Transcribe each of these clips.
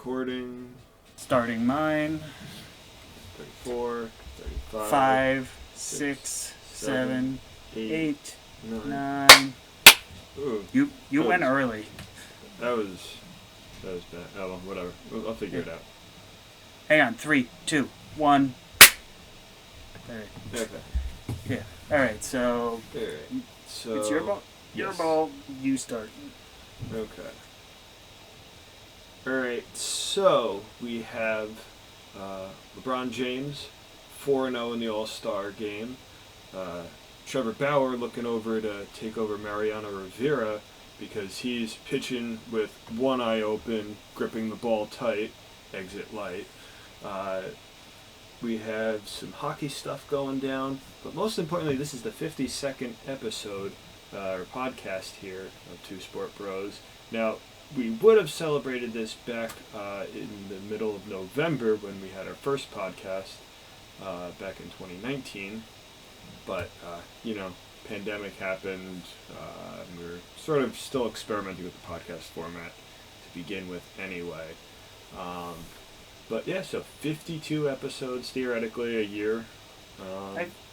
recording. Starting mine. 34, 35, 5, 6, 7, 8, 9. Ooh, You went early. That was bad. Oh, well, whatever. I'll figure it out. Hang on. 3, 2, 1. Alright. Okay. Yeah. Alright, so... Alright. So... It's your ball. Your ball. You start. Okay. Alright, so we have LeBron James, 4-0 in the All-Star game. Trevor Bauer looking over to take over Mariano Rivera because he's pitching with one eye open, gripping the ball tight, exit light. We have some hockey stuff going down, but most importantly, this is the 52nd episode or podcast here of Two Sport Bros. Now, we would have celebrated this back in the middle of November when we had our first podcast back in 2019, but pandemic happened. And we were sort of still experimenting with the podcast format to begin with anyway. But yeah, so 52 episodes theoretically a year.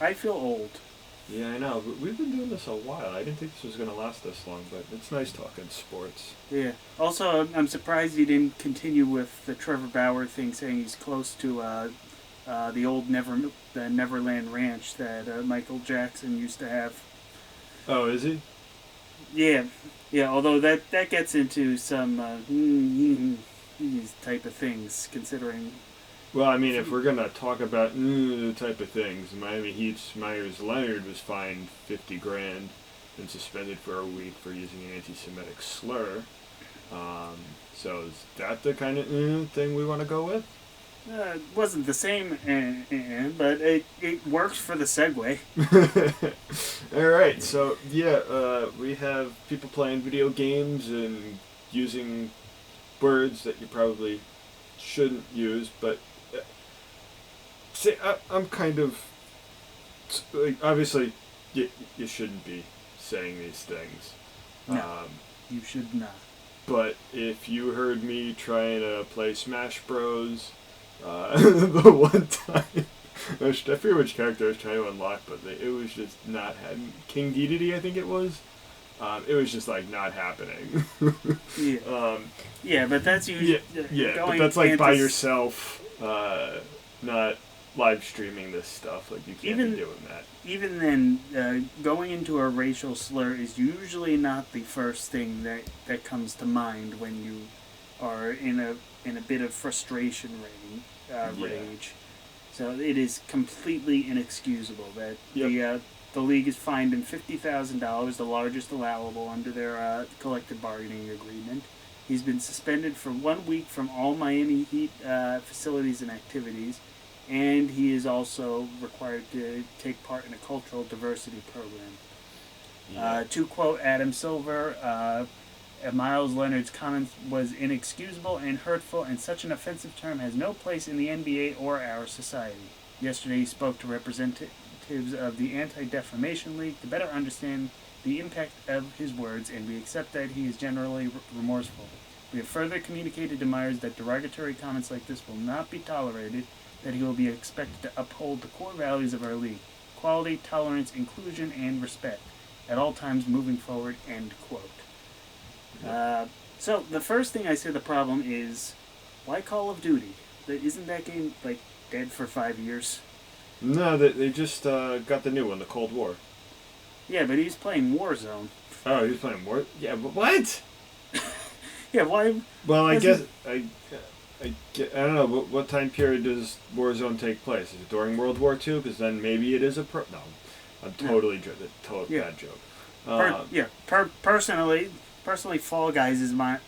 I feel old. Yeah, I know. We've been doing this a while. I didn't think this was going to last this long, but it's nice talking sports. Yeah. Also, I'm surprised you didn't continue with the Trevor Bauer thing, saying he's close to the old Neverland Ranch that Michael Jackson used to have. Oh, is he? Yeah. Yeah, although that gets into some these type of things, considering... Well, I mean, if we're going to talk about the type of things, Miami Heat's Myers Leonard was fined $50,000 and suspended for a week for using an anti-Semitic slur. So is that the kind of thing we want to go with? It wasn't the same, but it works for the segue. All right, so yeah, we have people playing video games and using words that you probably shouldn't use, but see, I'm kind of like, obviously you shouldn't be saying these things. No, you should not. But if you heard me trying to play Smash Bros. The one time, I forget which character I was trying to unlock, but it was just not happening. King Dedede, I think it was. It was just like not happening. Yeah. Yeah, but that's usually but that's like by yourself, not live streaming this stuff. Like you can't be doing that. Even then, going into a racial slur is usually not the first thing that comes to mind when you are in a bit of frustration rage. So it is completely inexcusable that the league is fined him $50,000, the largest allowable under their collective bargaining agreement. He's been suspended for 1 week from all Miami Heat facilities and activities, and he is also required to take part in a cultural diversity program. To quote Adam Silver, Myles Leonard's comments was inexcusable and hurtful, and such an offensive term has no place in the NBA or our society. Yesterday he spoke to representatives of the Anti-Defamation League to better understand the impact of his words, and we accept that he is generally remorseful. We have further communicated to Myers that derogatory comments like this will not be tolerated, that he will be expected to uphold the core values of our league: equality, tolerance, inclusion, and respect at all times moving forward, end quote. So the first thing I say the problem is, why Call of Duty? Isn't that game like dead for 5 years? No, they just got the new one, the Cold War. Yeah, but he's playing Warzone. Oh, he's playing War? Yeah, but what? Yeah, why? Well, I guess I don't know. What time period does Warzone take place? Is it during World War II? Because then maybe it is a no. I'm totally bad joke. Personally, Fall Guys is my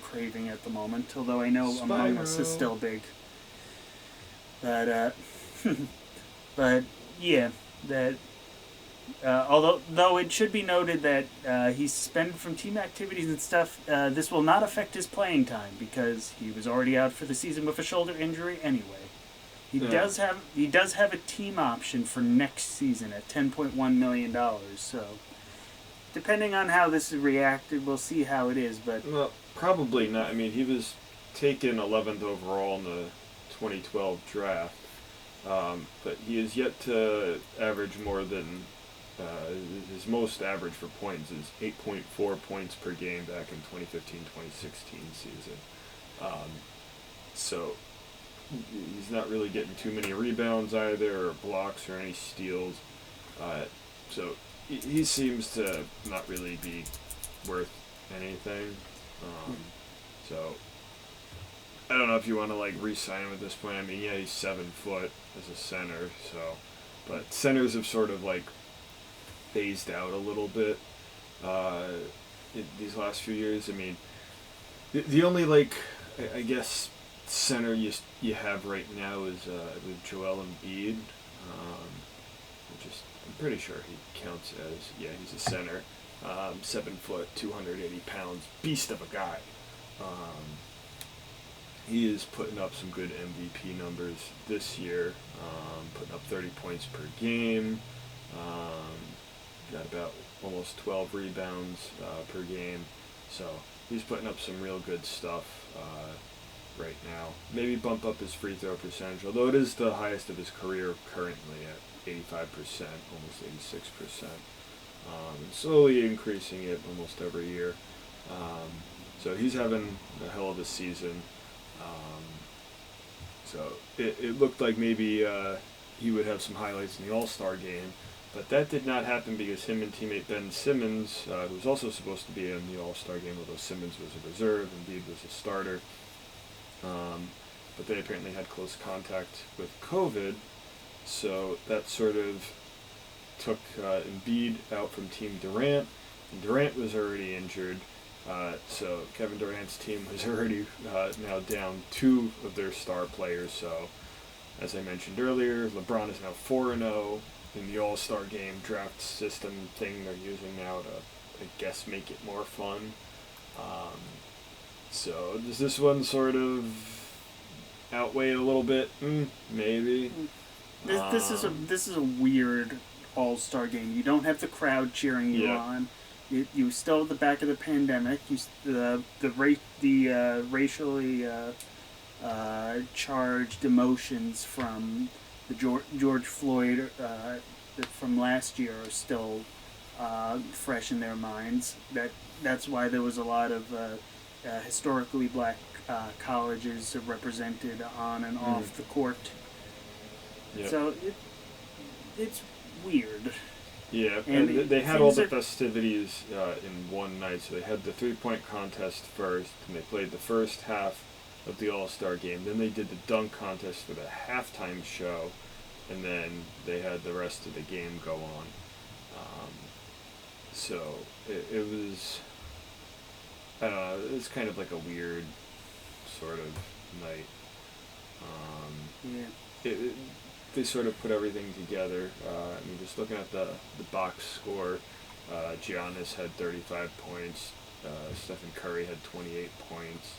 craving at the moment. Although I know Among Us is still big. But but yeah, that. Although it should be noted that he's suspended from team activities and stuff, this will not affect his playing time because he was already out for the season with a shoulder injury anyway. He does have a team option for next season at $10.1 million. So depending on how this is reacted, we'll see how it is. But well, probably not. I mean, he was taken 11th overall in the 2012 draft, but he has yet to average more than his most average for points is 8.4 points per game back in 2015-2016 season. So he's not really getting too many rebounds either, or blocks, or any steals. So he seems to not really be worth anything. So I don't know if you want to like re-sign him at this point. I mean, yeah, he's 7 foot as a center, so but centers have sort of like phased out a little bit these last few years. I mean, the only like I guess center you have right now is I believe Joel Embiid, which is I'm pretty sure he counts as he's a center, 7 foot, 280 pounds, beast of a guy. He is putting up some good MVP numbers this year, putting up 30 points per game. Got about almost 12 rebounds per game, so he's putting up some real good stuff right now. Maybe bump up his free throw percentage, although it is the highest of his career currently at 85%, almost 86%. And slowly increasing it almost every year. So he's having a hell of a season. So it looked like maybe he would have some highlights in the All-Star game, but that did not happen because him and teammate Ben Simmons, who was also supposed to be in the All-Star game, although Simmons was a reserve, Embiid was a starter, but they apparently had close contact with COVID, so that sort of took Embiid out from Team Durant, and Durant was already injured, so Kevin Durant's team was already now down 2 of their star players, so as I mentioned earlier, LeBron is now 4-0 in the All-Star game draft system thing they're using now to, I guess, make it more fun. So does this one sort of outweigh it a little bit? Maybe. This is a weird All-Star game. You don't have the crowd cheering you on. You still at the back of the pandemic. The racially charged emotions from the George Floyd from last year are still fresh in their minds. That's why there was a lot of historically black colleges represented on and off the court. Yep. So it's weird. Yeah, and they had all the festivities in one night. So they had the 3-point contest first, and they played the first half of the All-Star game. Then they did the dunk contest for the halftime show, and then they had the rest of the game go on. So it was, I don't know, it was kind of like a weird sort of night. They sort of put everything together. I mean, just looking at the box score, Giannis had 35 points, Stephen Curry had 28 points,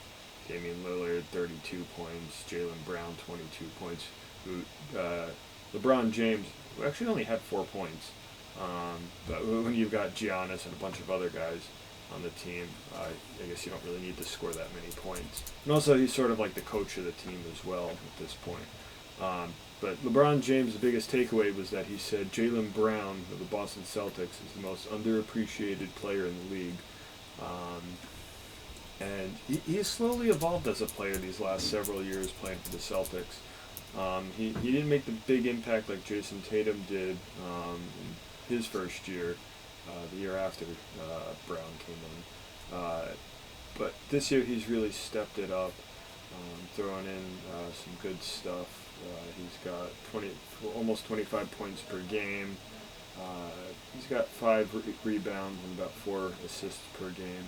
Damian Lillard 32 points, Jaylen Brown 22 points, LeBron James, who actually only had 4 points. But when you've got Giannis and a bunch of other guys on the team, I guess you don't really need to score that many points. And also, he's sort of like the coach of the team as well at this point. But LeBron James' biggest takeaway was that he said Jaylen Brown of the Boston Celtics is the most underappreciated player in the league. And he's slowly evolved as a player these last several years playing for the Celtics. He didn't make the big impact like Jason Tatum did in his first year, the year after Brown came in. But this year he's really stepped it up, throwing in some good stuff. He's got almost 25 points per game. He's got 5 rebounds and about 4 assists per game.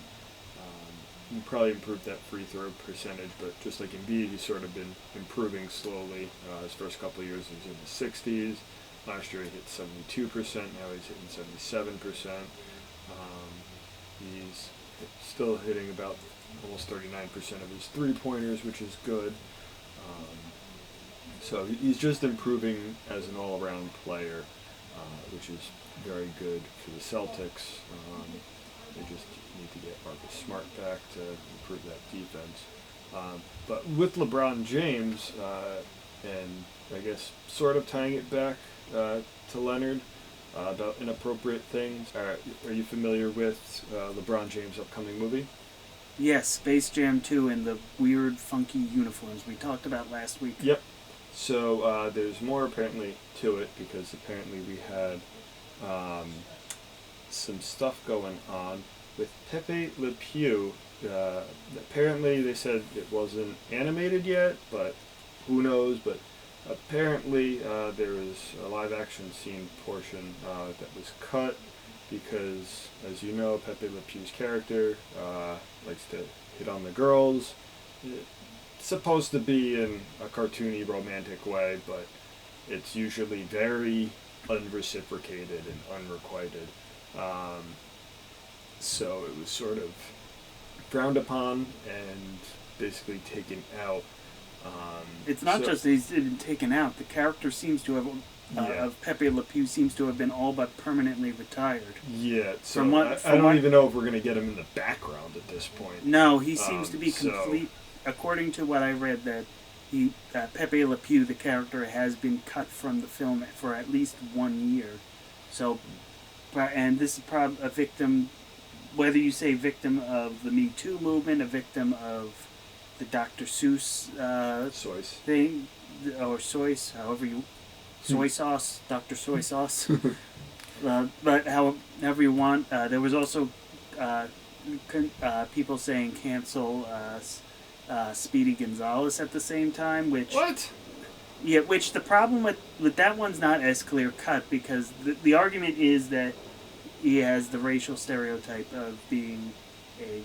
He probably improved that free throw percentage, but just like Embiid, he's sort of been improving slowly. His first couple of years he was in the 60s. Last year he hit 72%. Now he's hitting 77%. He's still hitting about almost 39% of his three-pointers, which is good. So he's just improving as an all-around player, which is very good for the Celtics. They just need to get Marcus Smart back to improve that defense. But with LeBron James, and I guess sort of tying it back to Leonard about inappropriate things, are you familiar with LeBron James' upcoming movie? Yes, Space Jam 2 and the weird, funky uniforms we talked about last week. Yep. So there's more apparently to it because apparently we had some stuff going on with Pepe Le Pew. Apparently they said it wasn't animated yet, but who knows? But apparently there was a live action scene portion that was cut because, as you know, Pepe Le Pew's character likes to hit on the girls. It's supposed to be in a cartoony, romantic way, but it's usually very unreciprocated and unrequited. So it was sort of frowned upon and basically taken out. It's not just that he's been taken out. The character seems to have, of Pepe Le Pew, seems to have been all but permanently retired. Yeah, so I don't even know if we're going to get him in the background at this point. No, he seems to be complete. According to what I read, that Pepe Le Pew, the character, has been cut from the film for at least 1 year. So, and this is probably a victim, whether you say victim of the Me Too movement, a victim of the Dr. Seuss thing, or Seuss, however you, soy sauce, Dr. Soy Sauce. But however you want. There was also people saying cancel Speedy Gonzalez at the same time, which... What? Yeah, which the problem with that one's not as clear cut because the argument is that he has the racial stereotype of being a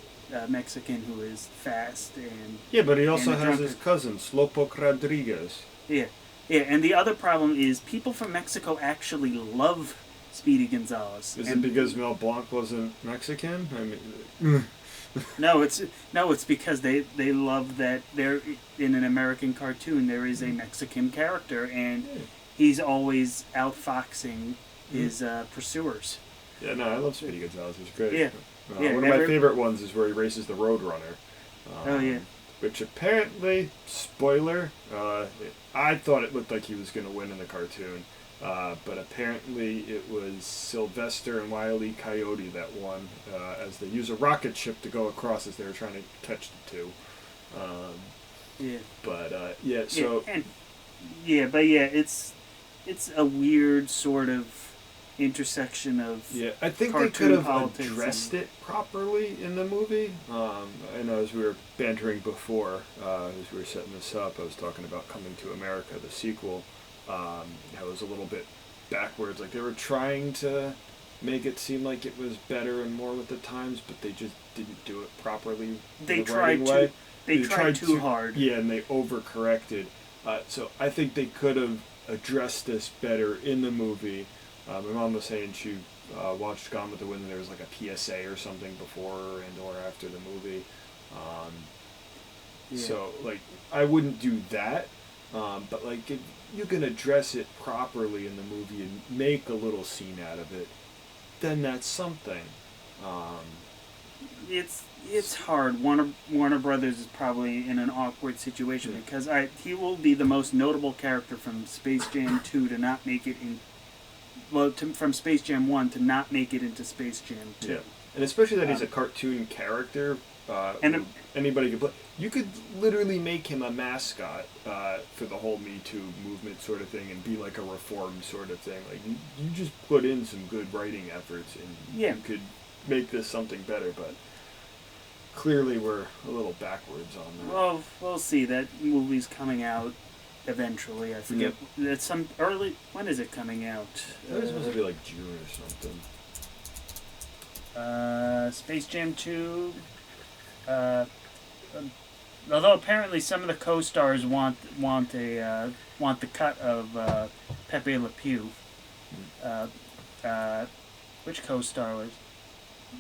Mexican who is fast and... Yeah, but he also has his cousin, Slowpoke Rodriguez. Yeah, and the other problem is people from Mexico actually love Speedy Gonzalez. Is it because Mel Blanc wasn't Mexican? I mean... No, it's because they love that they're in an American cartoon. There is a Mexican character, and he's always outfoxing his pursuers. Yeah, no, I love Speedy Gonzalez. He's great. Yeah. One of my favorite ones is where he races the Roadrunner. Oh yeah. Which apparently, spoiler, I thought it looked like he was going to win in the cartoon. But apparently it was Sylvester and Wile E. Coyote that won, as they use a rocket ship to go across as they were trying to catch the two. It's a weird sort of intersection of I think they could have addressed it properly in the movie. I know as we were bantering before, as we were setting this up, I was talking about Coming to America, the sequel. It was a little bit backwards. Like they were trying to make it seem like it was better and more with the times, but they just didn't do it properly. They tried too hard. Yeah, and they overcorrected. So I think they could have addressed this better in the movie. My mom was saying she watched Gone with the Wind and there was like a PSA or something before and or after the movie. So like I wouldn't do that, but like if you can address it properly in the movie and make a little scene out of it, then that's something. It's hard. Warner Brothers is probably in an awkward situation because he will be the most notable character from Space Jam 2 to not make it in. Well, from Space Jam 1 to not make it into Space Jam 2. Yeah, and especially that he's a cartoon character. Anybody could play. You could literally make him a mascot for the whole Me Too movement sort of thing and be like a reformed sort of thing. Like you just put in some good writing efforts and you could make this something better, but clearly we're a little backwards on that. Well, we'll see. That movie's coming out eventually. I forget. It's some early... When is it coming out? It's supposed to be like June or something. Space Jam 2... although apparently some of the co-stars want the cut of Pepe Le Pew. Which co-star was?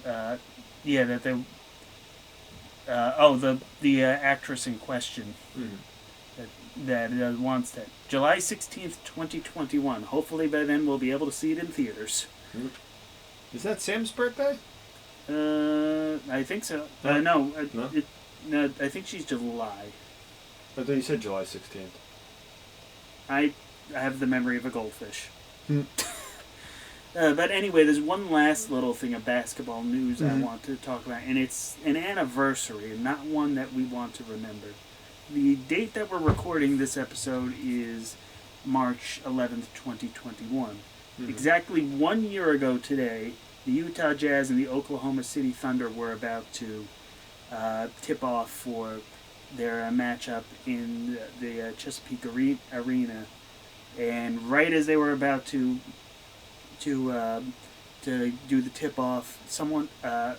That they. The actress in question. That wants that. July 16th, 2021. Hopefully by then we'll be able to see it in theaters. Is that Sam's birthday? I think so. No. No, I think she's July. I thought you said July 16th. I have the memory of a goldfish. Hmm. But anyway, there's one last little thing of basketball news I Mhm. want to talk about, and it's an anniversary, and not one that we want to remember. The date that we're recording this episode is March 11th, 2021. Mhm. Exactly 1 year ago today, the Utah Jazz and the Oklahoma City Thunder were about to tip off for their matchup in the Chesapeake Arena. And right as they were about to do the tip off, someone a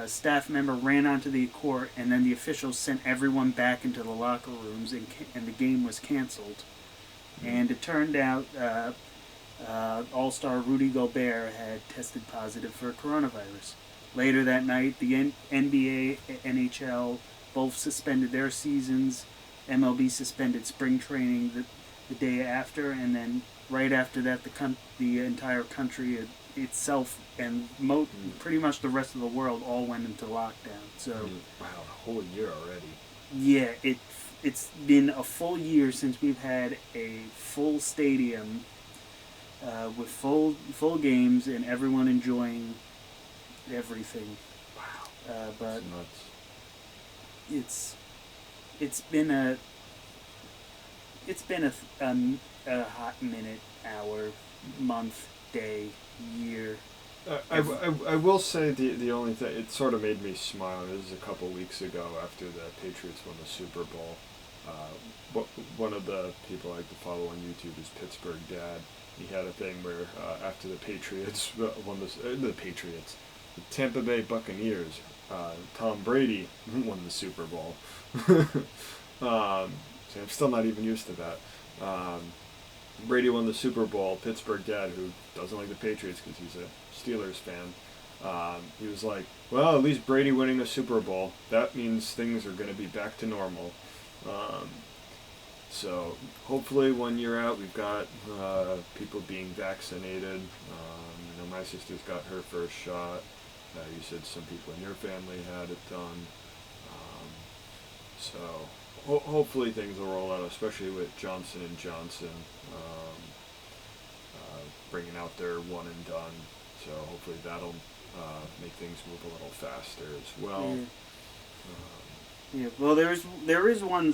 staff member ran onto the court, and then the officials sent everyone back into the locker rooms, and the game was canceled. And it turned out All-Star Rudy Gobert had tested positive for coronavirus. Later that night, the NBA, NHL both suspended their seasons. MLB suspended spring training the day after, and then right after that, the entire country itself and pretty much the rest of the world all went into lockdown. So wow, a whole year already. yeah, it's been a full year since we've had a full stadium with full games and everyone enjoying everything. Wow, But that's nuts. it's been a hot minute, hour, month, day, year. I will say the only thing, it sort of made me smile. This is a couple weeks ago after the Patriots won the Super Bowl. One of the people I like to follow on YouTube is Pittsburgh Dad. He had a thing where after the Patriots won the Tampa Bay Buccaneers, Tom Brady won the Super Bowl. So I'm still not even used to that. Brady won the Super Bowl. Pittsburgh Dad, who doesn't like the Patriots because he's a Steelers fan, he was like, well, at least Brady winning a Super Bowl, that means things are going to be back to normal. So hopefully 1 year out, we've got people being vaccinated. I know my sister's got her first shot. You said some people in your family had it done. So hopefully things will roll out, especially with Johnson & Johnson bringing out their one and done. So hopefully that'll make things move a little faster as well. Yeah. Well, there is one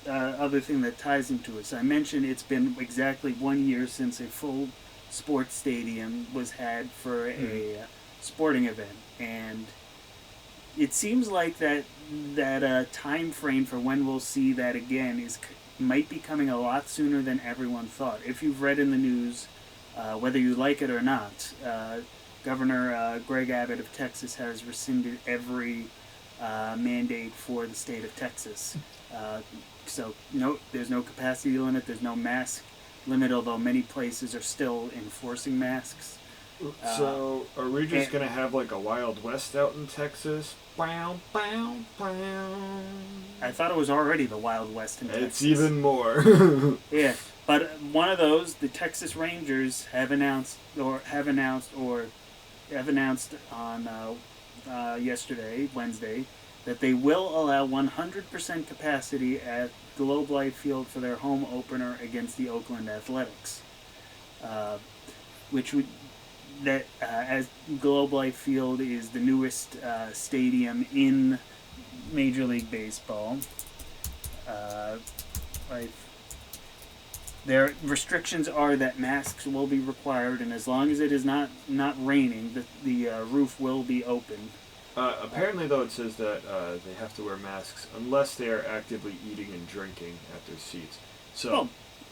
other thing that ties into it. So I mentioned it's been exactly 1 year since a full sports stadium was had for a sporting event, and it seems like that time frame for when we'll see that again might be coming a lot sooner than everyone thought. If you've read in the news, whether you like it or not, Governor Greg Abbott of Texas has rescinded every mandate for the state of Texas. So there's no capacity limit, there's no mask limit, although many places are still enforcing masks. So are we just going to have like a Wild West out in Texas? Bow, bow, bow. I thought it was already the Wild West in Texas. It's even more. Yeah, but one of those, the Texas Rangers have announced on yesterday, Wednesday, that they will allow 100% capacity at Globe Life Field for their home opener against the Oakland Athletics, as Globe Life Field is the newest stadium in Major League Baseball. Their restrictions are that masks will be required, and as long as it is not raining, the roof will be open. Apparently, though, it says that they have to wear masks unless they are actively eating and drinking at their seats. So,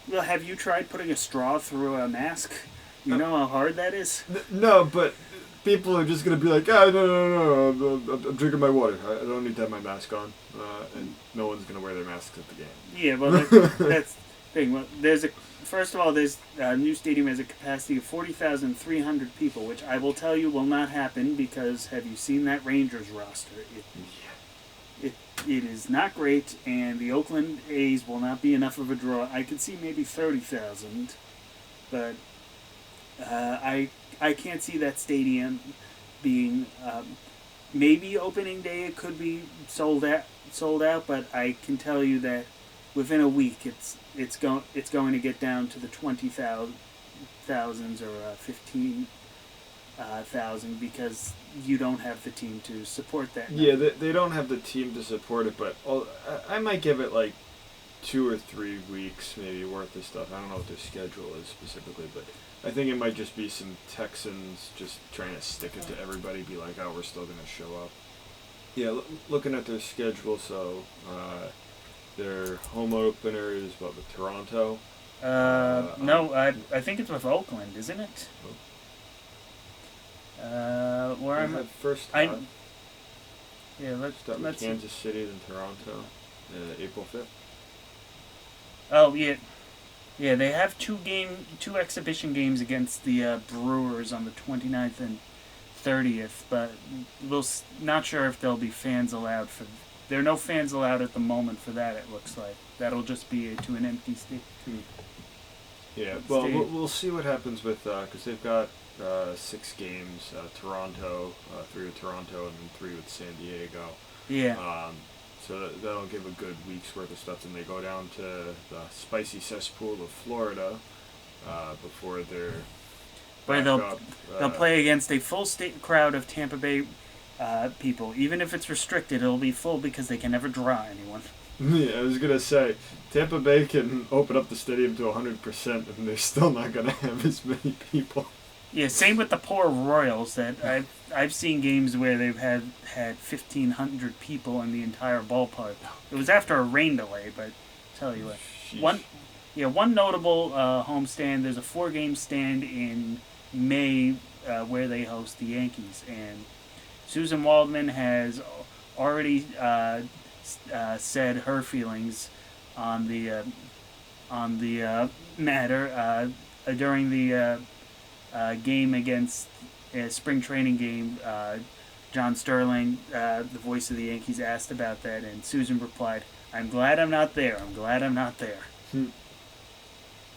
well, have you tried putting a straw through a mask? You know how hard that is? No, but people are just going to be like, no, I'm drinking my water. I don't need to have my mask on. And no one's going to wear their masks at the game. Yeah, well, that's the thing. Well, first of all, there's a new stadium has a capacity of 40,300 people, which I will tell you will not happen because have you seen that Rangers roster? It is not great, and the Oakland A's will not be enough of a draw. I could see maybe 30,000, but I can't see that stadium being maybe opening day it could be sold out, but I can tell you that within a week it's going to get down to the 20,000 thousands or 15,000 because you don't have the team to support that. Yeah, they don't have the team to support it, but I might give it like 2 or 3 weeks maybe worth of stuff. I don't know what their schedule is specifically, but I think it might just be some Texans just trying to stick it to everybody, be like, oh, we're still going to show up. Yeah, looking at their schedule, so their home opener is what, with Toronto? No, I think it's with Oakland, isn't it? Where I'm at first time. Yeah, let's start with Kansas City, then Toronto, April 5th. Oh yeah, yeah. They have two exhibition games against the Brewers on the 29th and 30th, but not sure if there'll be fans allowed for. There are no fans allowed at the moment for that. It looks like that'll just be to an empty stadium. Yeah, well, we'll see what happens with because they've got 6 games. Toronto, 3 with Toronto, and then 3 with San Diego. Yeah. So that'll give a good week's worth of stuff. And they go down to the spicy cesspool of Florida before they're. Where they'll play against a full state crowd of Tampa Bay people. Even if it's restricted, it'll be full because they can never draw anyone. Yeah, I was gonna say Tampa Bay can open up the stadium to 100%, and they're still not gonna have as many people. Yeah, same with the poor Royals. That I've seen games where they've had 1,500 people in the entire ballpark. It was after a rain delay, but tell you what, one notable homestand. There's a 4-game stand in May where they host the Yankees, and Susan Waldman has already said her feelings on the matter during the game against spring training game. John Sterling, the voice of the Yankees, asked about that, and Susan replied, "I'm glad I'm not there. I'm glad I'm not there."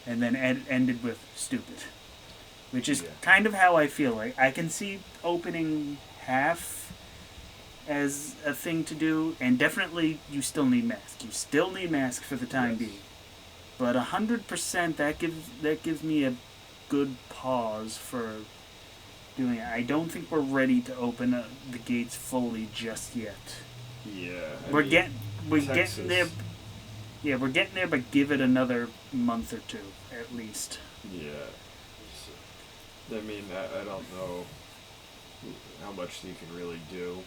And then ended with "stupid," which is kind of how I feel. Like I can see opening half as a thing to do, and definitely you still need masks. You still need masks for the time being. But 100%, that gives me a good pause for doing it. I don't think we're ready to open the gates fully just yet. Yeah, we're getting there. Yeah, we're getting there, but give it another month or two at least. Yeah, I mean, I don't know how much you can really do.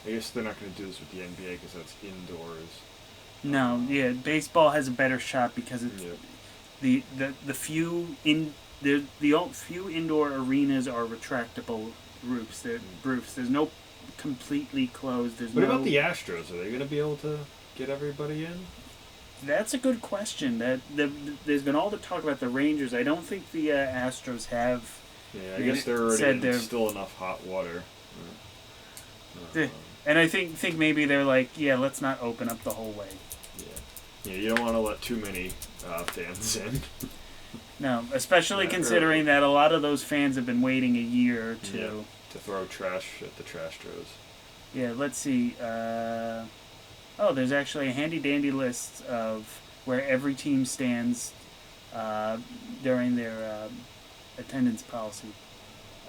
I guess they're not going to do this with the NBA because that's indoors. No, baseball has a better shot because it's the few few indoor arenas are retractable roofs. There's no completely closed. What about the Astros? Are they going to be able to get everybody in? That's a good question. There's been all the talk about the Rangers. I don't think the Astros have. Yeah, I guess they're already in still enough hot water. And I think maybe they're like, let's not open up the whole way. Yeah, you don't want to let too many fans in. No, especially considering that a lot of those fans have been waiting a year to throw trash at the Trastros. Yeah, let's see. There's actually a handy-dandy list of where every team stands during their attendance policy.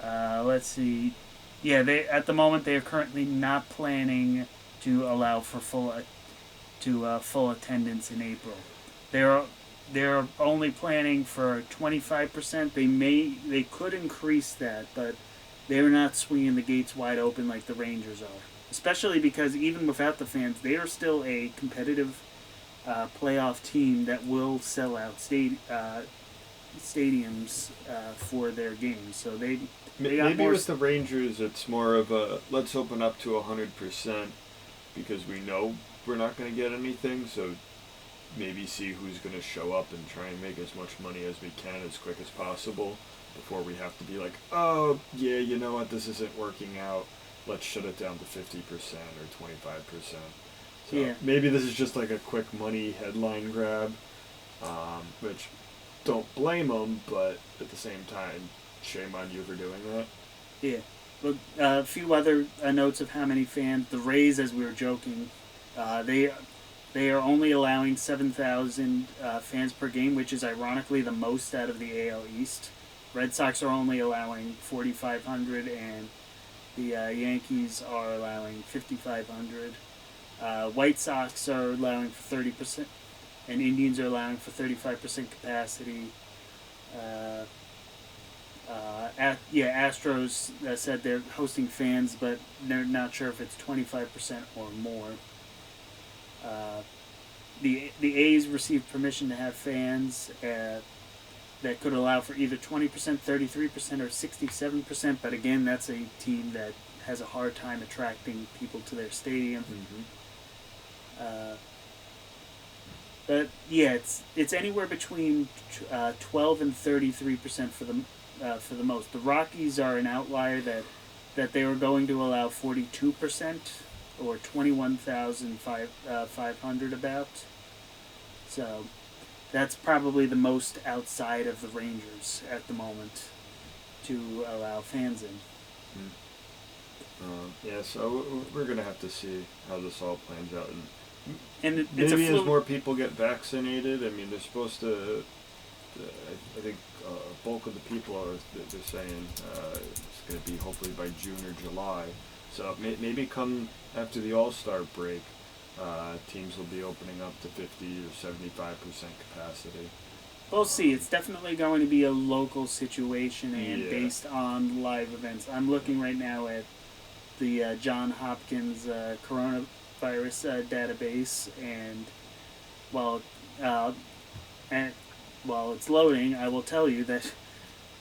Let's see. Yeah, at the moment they are currently not planning to allow for full attendance in April. They're only planning for 25%. They could increase that, but they're not swinging the gates wide open like the Rangers are. Especially because even without the fans, they are still a competitive playoff team that will sell out stadiums for their games. So they maybe with the Rangers, it's more of a let's open up to 100% because we know we're not going to get anything. So maybe see who's going to show up and try and make as much money as we can as quick as possible before we have to be like, oh yeah, you know what, this isn't working out. Let's shut it down to 50% or 25%. So maybe this is just like a quick money headline grab, which don't blame them, but at the same time, shame on you for doing that. Yeah. A few other notes of how many fans. The Rays, as we were joking, they are only allowing 7,000 fans per game, which is ironically the most out of the AL East. Red Sox are only allowing 4,500, and the Yankees are allowing 5,500. White Sox are allowing for 30%, and Indians are allowing for 35% capacity. Astros said they're hosting fans, but they're not sure if it's 25% or more. The A's received permission to have fans that could allow for either 20%, 33%, or 67%. But again, that's a team that has a hard time attracting people to their stadium. Mm-hmm. But yeah, it's anywhere between 12 and 33% for the most. The Rockies are an outlier that they were going to allow 42%, or 21,500 about. So that's probably the most outside of the Rangers at the moment to allow fans in. So we're going to have to see how this all plans out. And maybe as more people get vaccinated, I mean, they're supposed to, I think a bulk of the people they're saying it's going to be hopefully by June or July. So maybe come after the All-Star break, teams will be opening up to 50 or 75% capacity. We'll see. It's definitely going to be a local situation and based on live events. I'm looking right now at the John Hopkins coronavirus database, and while it's loading, I will tell you that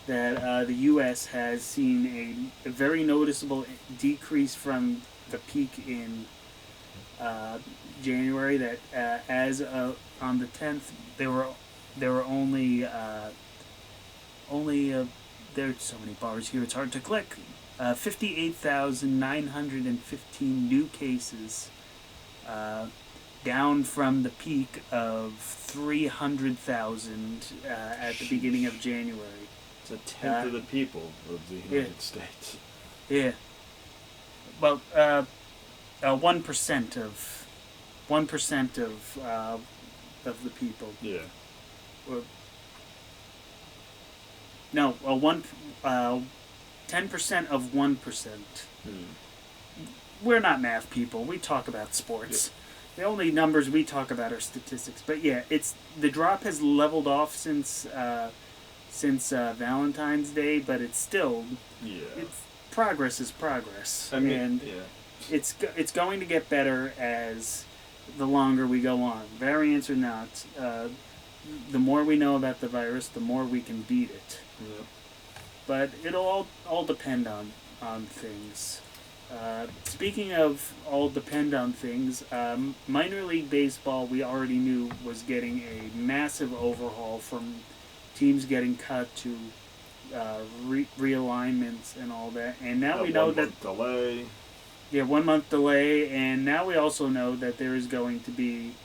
the U.S. has seen a very noticeable decrease from the peak in January. That as on the 10th, there were only there's so many bars here it's hard to click. 58,915 new cases, down from the peak of 300,000 at the beginning of January. It's a tenth of the people of the United States. Yeah. Well, 1% of the people. Yeah. No, 10% of 1%. We're not math people. We talk about sports. Yeah. The only numbers we talk about are statistics. But yeah, the drop has leveled off since Valentine's Day, but it's still progress is progress. I mean, and it's going to get better as the longer we go on. Variants or not, the more we know about the virus, the more we can beat it. Yeah. But it'll all depend on things. Speaking of all depend on things, minor league baseball we already knew was getting a massive overhaul from teams getting cut to realignments and all that. And now we know that 1 month delay. Yeah, 1 month delay, and now we also know that there is going to be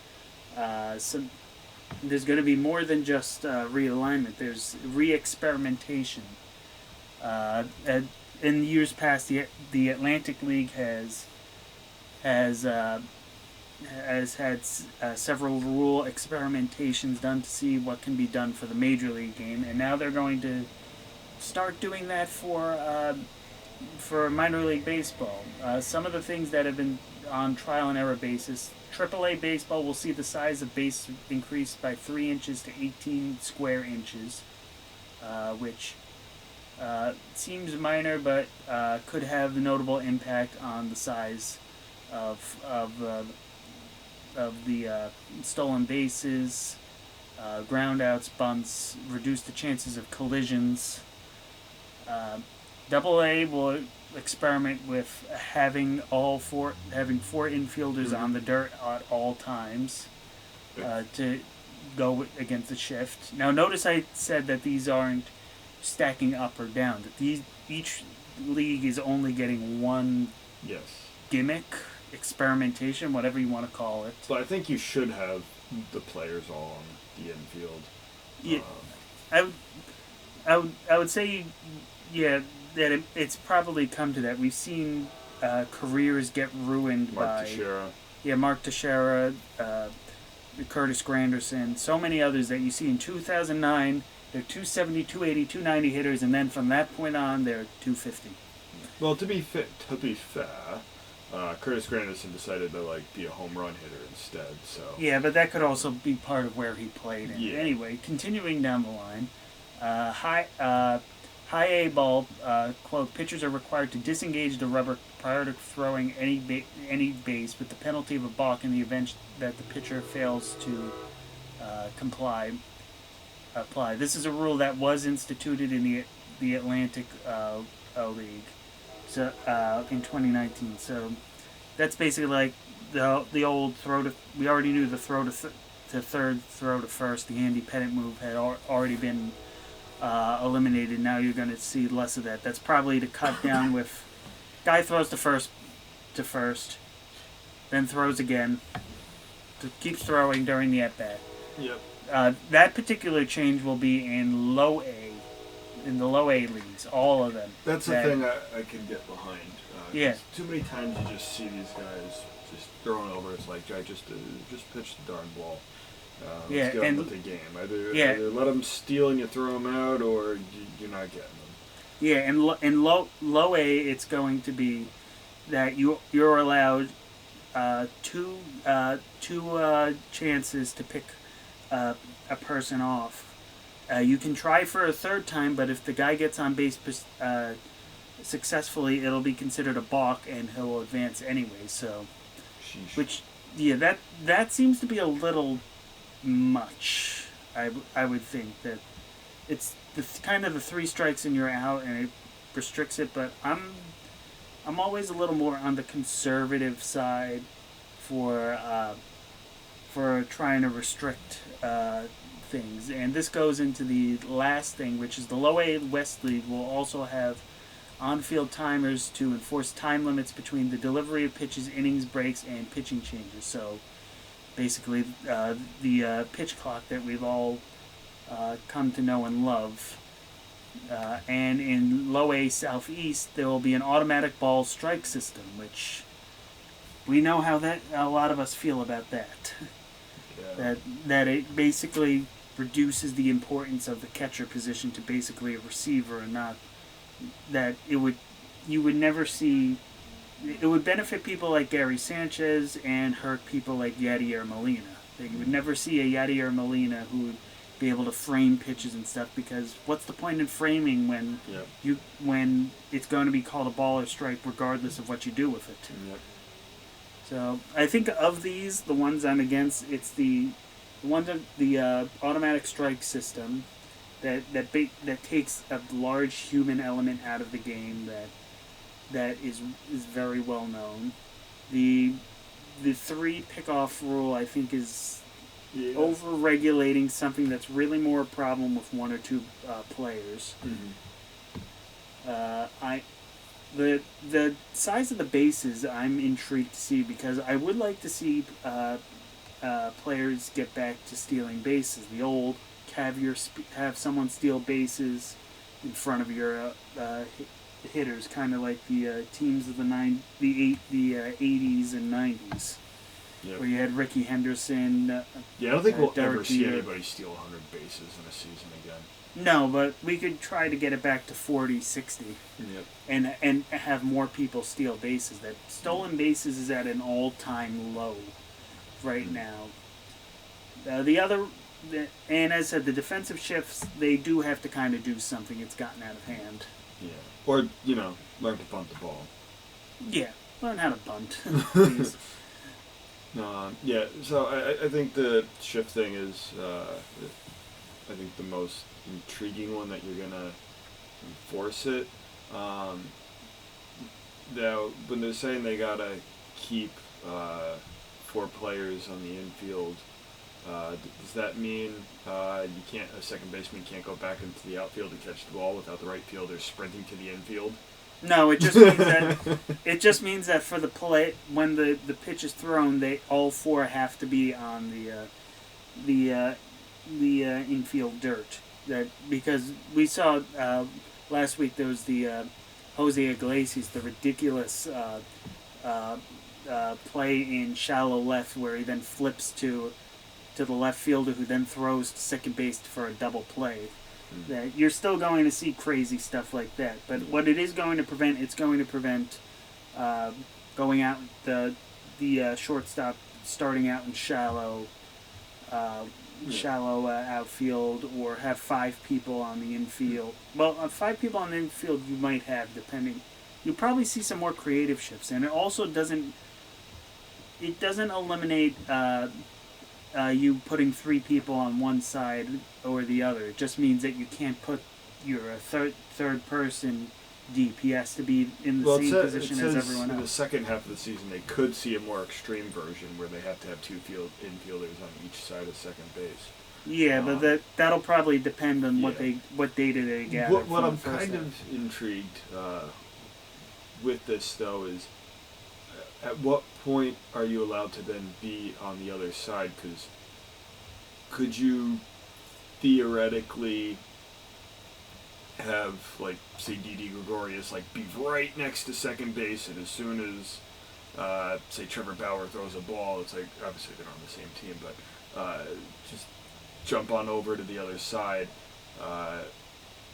there's going to be more than just realignment. There's re-experimentation. In years past, the Atlantic League has had several rule experimentations done to see what can be done for the Major League game, and now they're going to start doing that for minor league baseball. Some of the things that have been on trial and error basis. AAA baseball will see the size of base increase by 3 inches to 18 square inches, which seems minor, but could have a notable impact on the size of the stolen bases, ground outs, bunts, reduce the chances of collisions. AA will experiment with having four infielders on the dirt at all times to go against the shift. Now, notice I said that these aren't stacking up or down. That each league is only getting one gimmick, experimentation, whatever you want to call it. So I think you should have the players all on the infield. Yeah, I would say Yeah, that it's probably come to that. We've seen careers get ruined Mark by Teixeira. Mark Teixeira, Curtis Granderson, so many others that you see in 2009. They're 270, 280, 290 hitters, and then from that point on, they're 250. Well, to be fair, Curtis Granderson decided to be a home run hitter instead. So Yeah, but that could also be part of where he played. In. Yeah. Anyway, continuing down the line, high A ball, quote, pitchers are required to disengage the rubber prior to throwing any base with the penalty of a balk in the event that the pitcher fails to apply. This is a rule that was instituted in the Atlantic League in 2019. So that's basically like the old throw to. We already knew the throw to third, throw to first. The Andy Pettit move had already been eliminated. Now you're going to see less of that. That's probably to cut down with guy throws to first, then throws again, keeps throwing during the at bat. Yep. That particular change will be in the low A leagues, all of them. That's the thing I can get behind. Yeah. Too many times you just see these guys just throwing over. It's like, I just pitch the darn ball. Let's get on with the game. Either let them steal and you throw them out, or you're not getting them. Yeah, and in low A, it's going to be that you're allowed two chances to pick a person off. You can try for a third time, but if the guy gets on base successfully, it'll be considered a balk, and he'll advance anyway. So, Sheesh. that seems to be a little much. I would think that it's kind of the 3 strikes and you're out, and it restricts it. But I'm always a little more on the conservative side for trying to restrict things. And this goes into the last thing, which is the Low A West League will also have on-field timers to enforce time limits between the delivery of pitches, innings breaks, and pitching changes. So basically the pitch clock that we've all come to know and love. And in Low A Southeast, there will be an automatic ball strike system, which we know how a lot of us feel about that. Yeah. That it basically reduces the importance of the catcher position to basically a receiver, and not that you would never see. It would benefit people like Gary Sanchez and hurt people like Yadier Molina. You would never see a Yadier Molina who would be able to frame pitches and stuff, because what's the point in framing when when it's going to be called a ball or strike regardless of what you do with it? Yep. So I think of these, the ones I'm against, it's the automatic strike system that takes a large human element out of the game that is very well known. The 3 pickoff rule, I think, is over-regulating something that's really more a problem with 1 or 2 players. Mm-hmm. The size of the bases I'm intrigued to see, because I would like to see players get back to stealing bases. The old have someone steal bases in front of your hitters, kind of like the teams of the 80s and 90s. Yep. Where you had Ricky Henderson. I don't think we'll Derek ever see Jeter. anybody steal 100 bases in a season again. No, but we could try to get it back to 40, 60. Yep. And have more people steal bases. That stolen bases is at an all-time low right now. And as I said, the defensive shifts, they do have to kind of do something. It's gotten out of hand. Yeah. Or, learn to punt the ball. Yeah, learn how to bunt, please. Yeah, so I think the shift thing is, I think, the most intriguing one that you're going to enforce it. Now, when they're saying they got to keep 4 players on the infield, does that mean a second baseman can't go back into the outfield to catch the ball without the right fielder sprinting to the infield? No, it just means that for the play, when the pitch is thrown, all 4 have to be on the infield dirt. Because we saw last week there was the Jose Iglesias, the ridiculous play in shallow left where he then flips to the left fielder who then throws to second base for a double play. That you're still going to see crazy stuff like that, but what it is going to prevent, it's going to prevent going out the shortstop starting out in shallow outfield, or have 5 people on the infield. Well, 5 people on the infield you might have, depending. You'll probably see some more creative shifts, and it also doesn't eliminate you putting 3 people on one side or the other. It just means that you can't put your third person deep. He has to be in the same position as everyone else. In the second half of the season, they could see a more extreme version where they have to have 2 infielders on each side of second base. Yeah, but that'll probably depend on what data they gather. What I'm kind of intrigued with this, though, is at what point are you allowed to then be on the other side? Because could you theoretically have, like, say, Didi Gregorius, like, be right next to second base, and as soon as, say, Trevor Bauer throws a ball, it's like, obviously they're on the same team, but just jump on over to the other side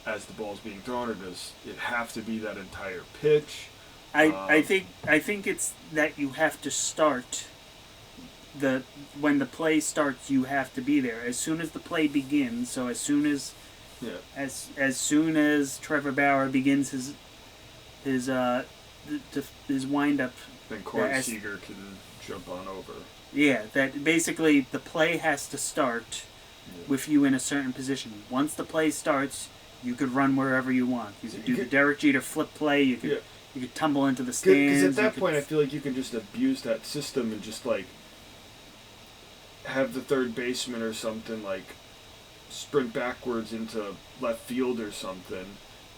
as the ball's being thrown, or does it have to be that entire pitch? I think it's that you have to start when the play starts, you have to be there as soon as the play begins. So as soon as soon as Trevor Bauer begins his wind up, then Corey Seager can jump on over. Yeah, that basically the play has to start with you in a certain position. Once the play starts, you could run wherever you want. You could do the Derek Jeter flip play. You could tumble into the stands. Because at that point, I feel like you can just abuse that system and just, like, have the third baseman or something, like, sprint backwards into left field or something,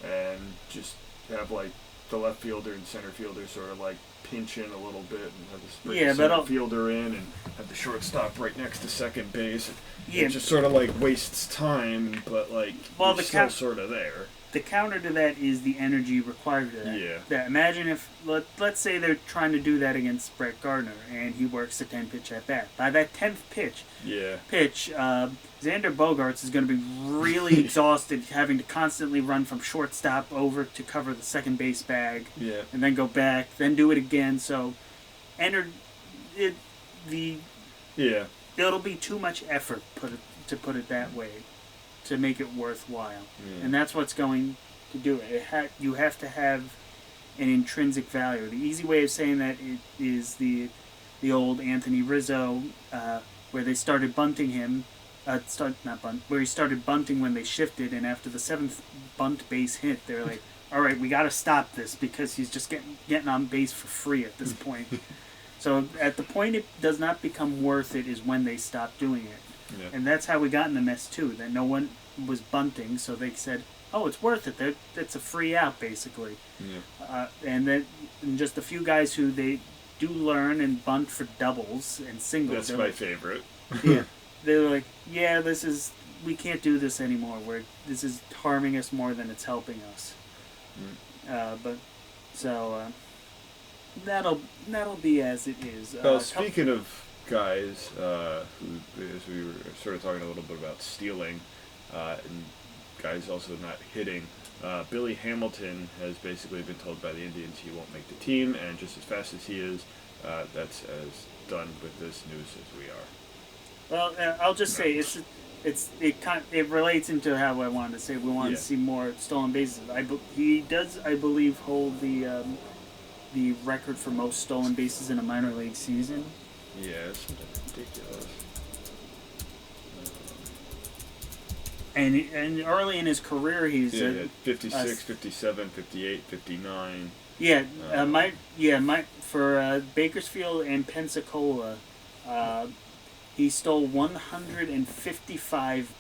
and just have, like, the left fielder and center fielder sort of, like, pinch in a little bit and have the center fielder in and have the shortstop right next to second base. It just sort of, like, wastes time, but, like, you're still sort of there. The counter to that is the energy required to that. Yeah. That imagine if, let's say they're trying to do that against Brett Gardner, and he works a 10-pitch at bat. By that 10th pitch, Xander Bogaerts is going to be really exhausted, having to constantly run from shortstop over to cover the second base bag, and then go back, then do it again. So, it'll be too much effort, to put it that way, to make it worthwhile. And that's what's going to do it. You have to have an intrinsic value. The easy way of saying that is the old Anthony Rizzo, where they started bunting him, where he started bunting when they shifted, and after the 7th bunt base hit, they're like, all right, we got to stop this because he's just getting on base for free at this point. So at the point it does not become worth it is when they stop doing it. Yeah. And that's how we got in the mess too, that no one was bunting, so they said, oh, it's worth it. That's a free out, basically. Yeah. And then just a few guys who they do learn and bunt for doubles and singles. That's my favorite. Yeah. They're like, we can't do this anymore. This is harming us more than it's helping us. That'll be as it is. Speaking of guys who, as we were sort of talking a little bit about stealing, and guys also not hitting, Billy Hamilton has basically been told by the Indians he won't make the team, and just as fast as he is, that's as done with this news as we are. Well, I'll just say it relates into how I wanted to say we want to see more stolen bases. He does, I believe, hold the record for most stolen bases in a minor league season. Yeah, it's ridiculous. And early in his career, he's 56, 57, 58, 59. For Bakersfield and Pensacola, he stole 155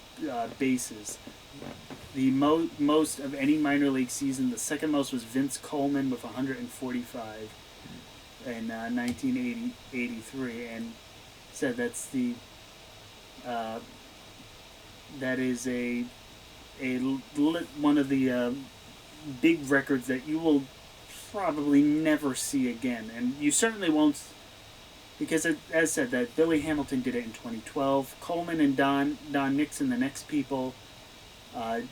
bases. The most of any minor league season. The second most was Vince Coleman with 145 in 1983, and said that's that is one of the big records that you will probably never see again, and you certainly won't, because as said, that Billy Hamilton did it in 2012. Coleman and Don Nixon, the next people, did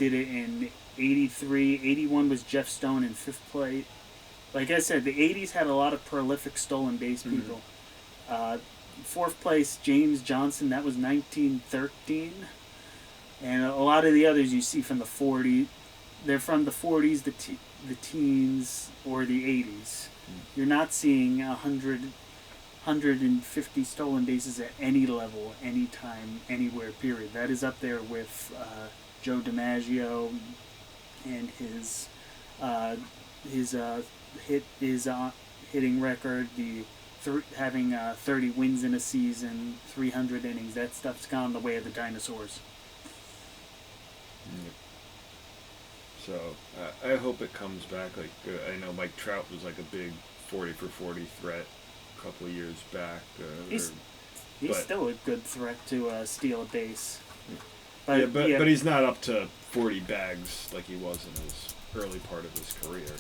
it in 83. 81 was Jeff Stone in fifth place. Like I said, the 80s had a lot of prolific stolen base people. Fourth place, James Johnson, that was 1913. And a lot of the others you see from the 40s, they're from the 40s, the teens, or the 80s. You're not seeing 150 stolen bases at any level, anytime, anywhere, period. That is up there with Joe DiMaggio and his hitting record, having 30 wins in a season, 300 innings. That stuff's gone the way of the dinosaurs. So I hope it comes back. Like I know Mike Trout was like a big 40 for 40 threat a couple of years back. He's still a good threat to steal a base. But he's not up to 40 bags like he was in his early part of his career.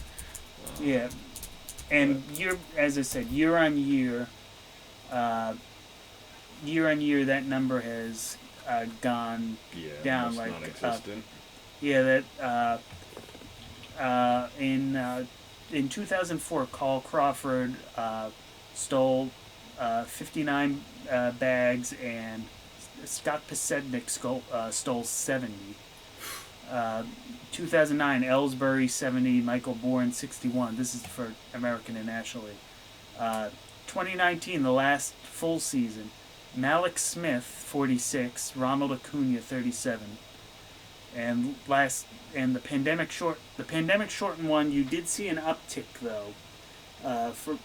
And as I said, year on year, that number has gone down like non-existent. In 2004, Carl Crawford stole 59 bags, and Scott Pasednik stole 70. 2009, Ellsbury 70, Michael Bourne 61. This is for American and National League. 2019, the last full season, Malik Smith 46, Ronald Acuna 37. And the pandemic shortened one. You did see an uptick though, for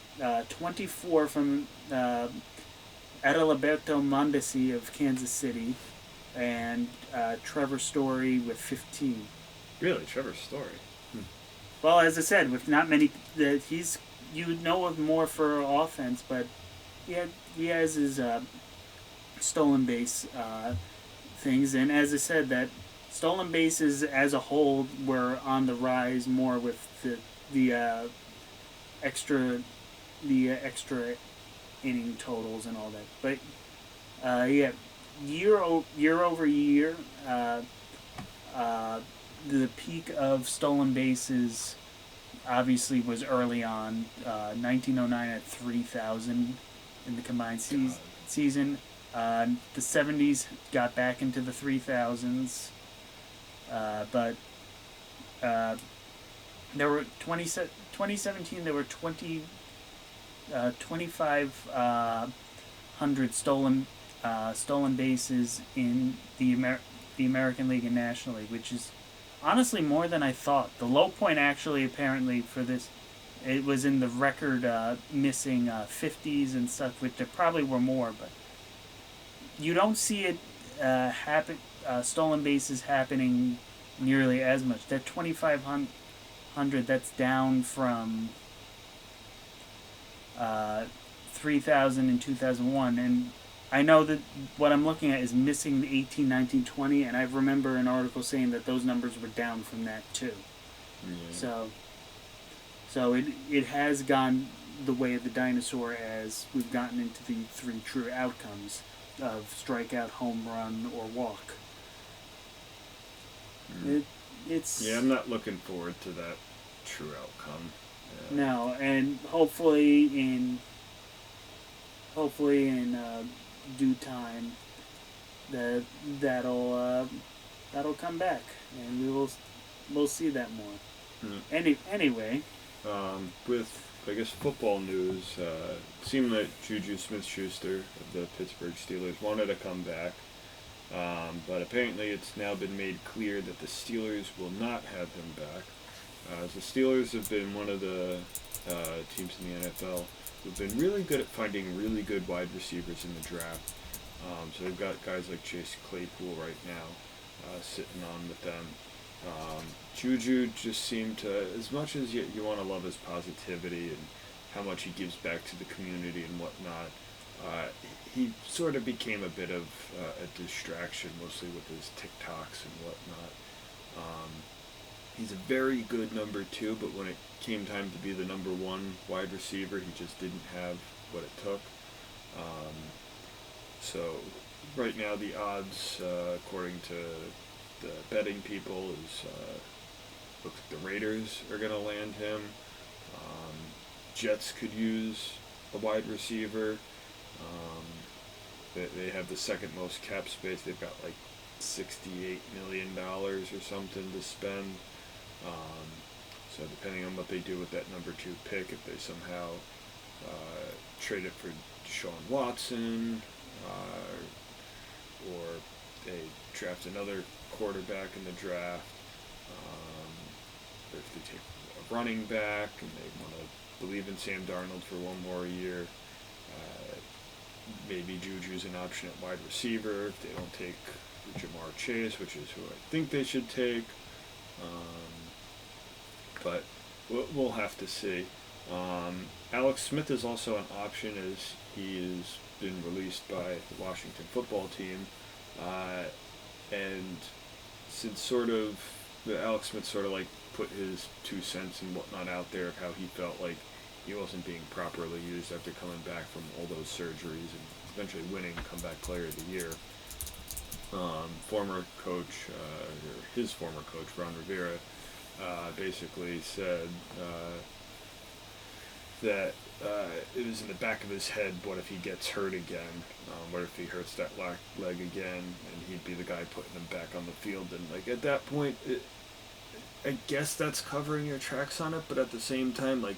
24 from Adalberto Mondesi of Kansas City, and Trevor Story with 15. Really, Trevor Story. Well, as I said, with not many, you would know of more for offense, but he has his stolen base things, and as I said, that stolen bases as a whole were on the rise more with the extra inning totals and all that. But year over year, the peak of stolen bases obviously was early on. 1909 at 3,000 in the combined season. The 70s got back into the 3,000s. But there were 2017 there were 2,500 stolen bases in the American League and National League, which is honestly more than I thought. The low point actually apparently for this, it was in the record missing 50s and stuff, which there probably were more, but you don't see it happen. Stolen bases happening nearly as much. That 2,500, that's down from 3,000 in 2001, and I know that what I'm looking at is missing the 18, 19, 20, and I remember an article saying that those numbers were down from that too. Yeah. So it has gone the way of the dinosaur as we've gotten into the three true outcomes of strikeout, home run, or walk. I'm not looking forward to that true outcome. No, and hopefully in due time that'll come back, and we'll see that more. Anyway, with I guess football news, it seemed that Juju Smith-Schuster of the Pittsburgh Steelers wanted to come back, but apparently it's now been made clear that the Steelers will not have him back. The Steelers have been one of the teams in the NFL who've been really good at finding really good wide receivers in the draft. So they've got guys like Chase Claypool right now sitting on with them. Juju just seemed to, as much as you want to love his positivity and how much he gives back to the community and whatnot, he sort of became a bit of a distraction, mostly with his TikToks and whatnot. He's a very good number 2, but when it came time to be the number 1 wide receiver, he just didn't have what it took. So right now the odds, according to the betting people, is looks like the Raiders are going to land him. Jets could use a wide receiver. They have the second most cap space. They've got like $68 million or something to spend. So depending on what they do with that number 2 pick, if they somehow trade it for Deshaun Watson, or they draft another quarterback in the draft, or if they take a running back and they want to believe in Sam Darnold for one more year, maybe Juju's an option at wide receiver if they don't take Jamar Chase, which is who I think they should take. But we'll have to see. Alex Smith is also an option, as he has been released by the Washington football team. And since Alex Smith sort of like put his 2 cents and whatnot out there of how he felt like he wasn't being properly used after coming back from all those surgeries and eventually winning Comeback Player of the Year. His former coach, Ron Rivera, basically said that it was in the back of his head, what if he gets hurt again? What if he hurts that leg again, and he'd be the guy putting him back on the field? And like at that point, I guess that's covering your tracks on it, but at the same time, like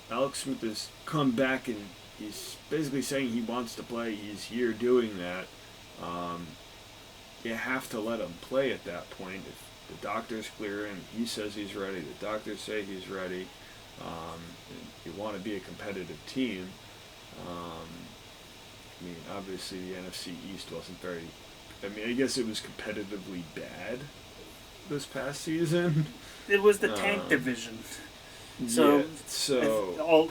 Alex Smith has come back and he's basically saying he wants to play. He's here doing that. You have to let him play at that point. If the doctors clear him, he says he's ready. The doctors say he's ready. You want to be a competitive team. I mean, obviously the NFC East wasn't very. I mean, I guess it was competitively bad this past season. It was the tank division. So,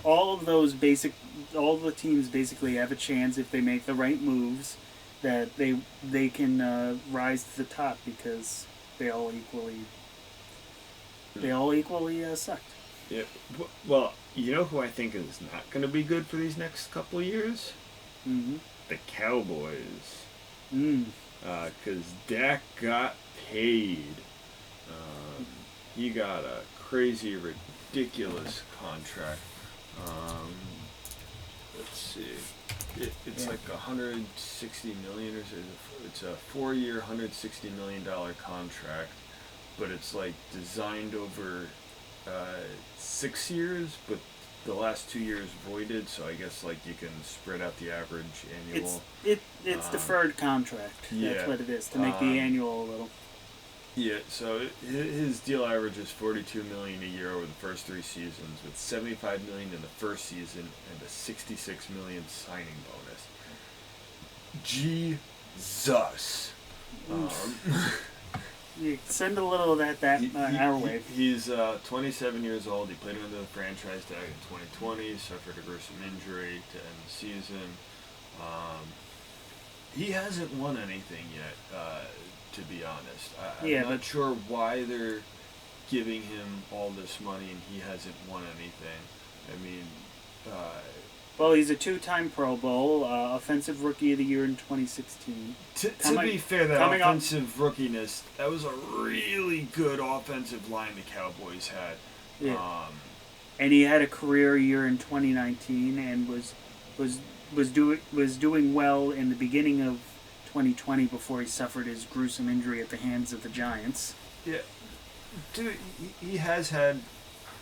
all the teams basically have a chance if they make the right moves that they can rise to the top because they all equally sucked. Yeah. Well, you know who I think is not going to be good for these next couple of years? Mm-hmm. The Cowboys. Mm. Because Dak got paid. He got a crazy, ridiculous contract. Let's see. It's like $160 million, or it's a 4-year, $160 million contract, but it's like designed over 6 years, but the last 2 years voided, so I guess like you can spread out the average annual. It's deferred contract. Yeah. That's what it is, to make the annual a little. Yeah, so his deal averages $42 million a year over the first 3 seasons, with $75 million in the first season and a $66 million signing bonus. Jesus. You send a little of that our way. He's 27 years old. He played under the franchise tag in 2020. Suffered a gruesome injury to end the season. He hasn't won anything yet, to be honest. I'm not sure why they're giving him all this money and he hasn't won anything. I mean, well, he's a 2-time Pro Bowl, Offensive Rookie of the Year in 2016. To be fair, that offensive rookiness, that was a really good offensive line the Cowboys had. Yeah. And he had a career year in 2019 and was doing well in the beginning of 2020 before he suffered his gruesome injury at the hands of the Giants. Yeah, dude, he has had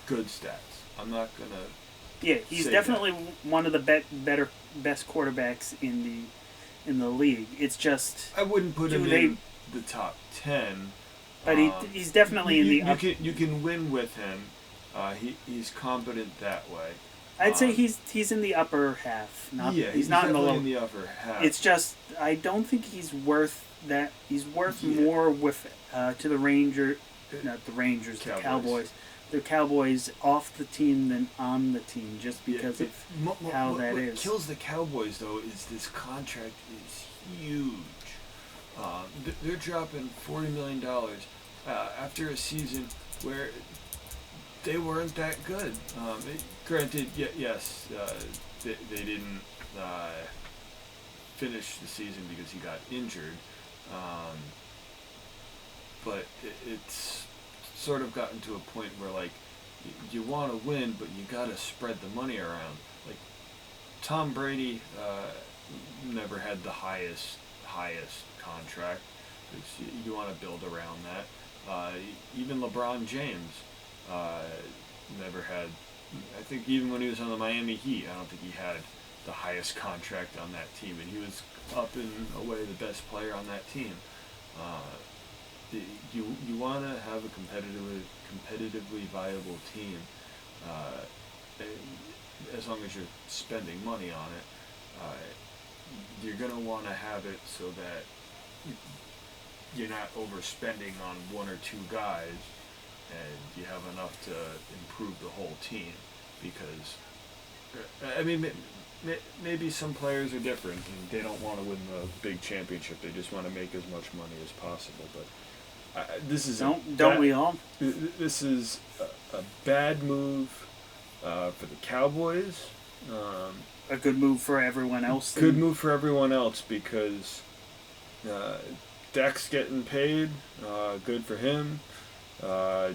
good stats. I'm not gonna. Yeah, he's definitely one of the best quarterbacks in the league. It's just I wouldn't put him in the top 10, but he's definitely in the. You can win with him. He's competent that way. I'd say he's in the upper half. He's not in the lower. In the upper half. It's just I don't think he's worth that. He's worth more with to the Rangers, not the Rangers, the Cowboys. The Cowboys off the team than on the team, just because of how that is. What kills the Cowboys though is this contract is huge. They're dropping $40 million after a season where they weren't that good. Granted, yes, they didn't finish the season because he got injured, but it's sort of gotten to a point where like you want to win, but you got to spread the money around. Like Tom Brady never had the highest contract. You want to build around that. Even LeBron James never had. I think even when he was on the Miami Heat, I don't think he had the highest contract on that team, and he was up and away the best player on that team. You want to have a competitively viable team, as long as you're spending money on it. You're gonna want to have it so that you're not overspending on one or two guys, and you have enough to improve the whole team. Because, I mean, maybe some players are different, and they don't want to win the big championship. They just want to make as much money as possible. But this is don't we all? This is a bad move for the Cowboys. A good move for everyone else. Good move for everyone else because Dak's getting paid. Good for him.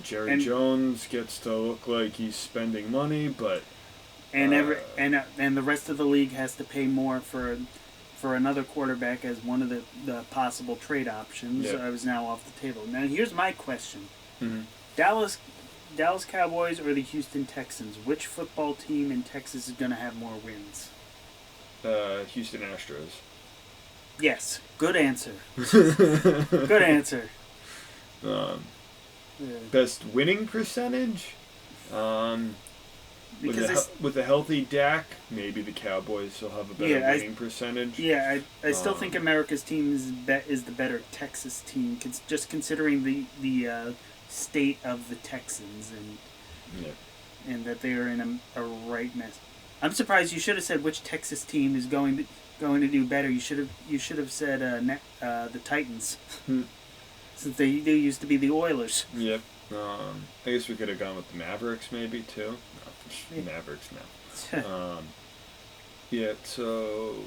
Jerry Jones gets to look like he's spending money, but and the rest of the league has to pay more for another quarterback as one of the possible trade options. Yep. I was now off the table. Now here's my question: Mm-hmm. Dallas Cowboys or the Houston Texans? Which football team in Texas is going to have more wins? Houston Astros. Yes, good answer. Good answer. Best winning percentage? With a healthy Dak, maybe the Cowboys will have a better winning percentage. Yeah, I still think America's team is the better Texas team, just considering the state of the Texans and that they are in a right mess. I'm surprised you should have said which Texas team is going to do better. You should have said the Titans, since they used to be the Oilers. Yep. I guess we could have gone with the Mavericks maybe too. No, Mavericks now. Yeah. So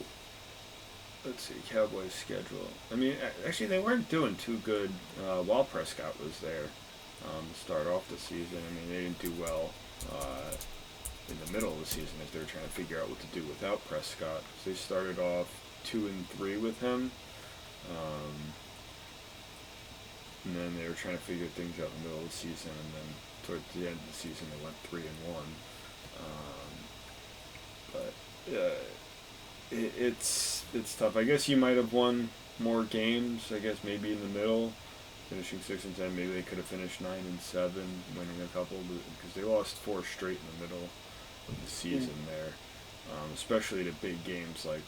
let's see, Cowboys schedule. I mean, actually, they weren't doing too good while Prescott was there. To start off the season, I mean, they didn't do well in the middle of the season as they were trying to figure out what to do without Prescott. So they started off 2-3 with him, and then they were trying to figure things out in the middle of the season, and then towards the end of the season they went 3-1. But it's tough. I guess you might have won more games. I guess maybe in the middle, finishing 6-10. Maybe they could have finished 9-7, winning a couple, because they lost 4 straight in the middle of the season there. Especially the big games like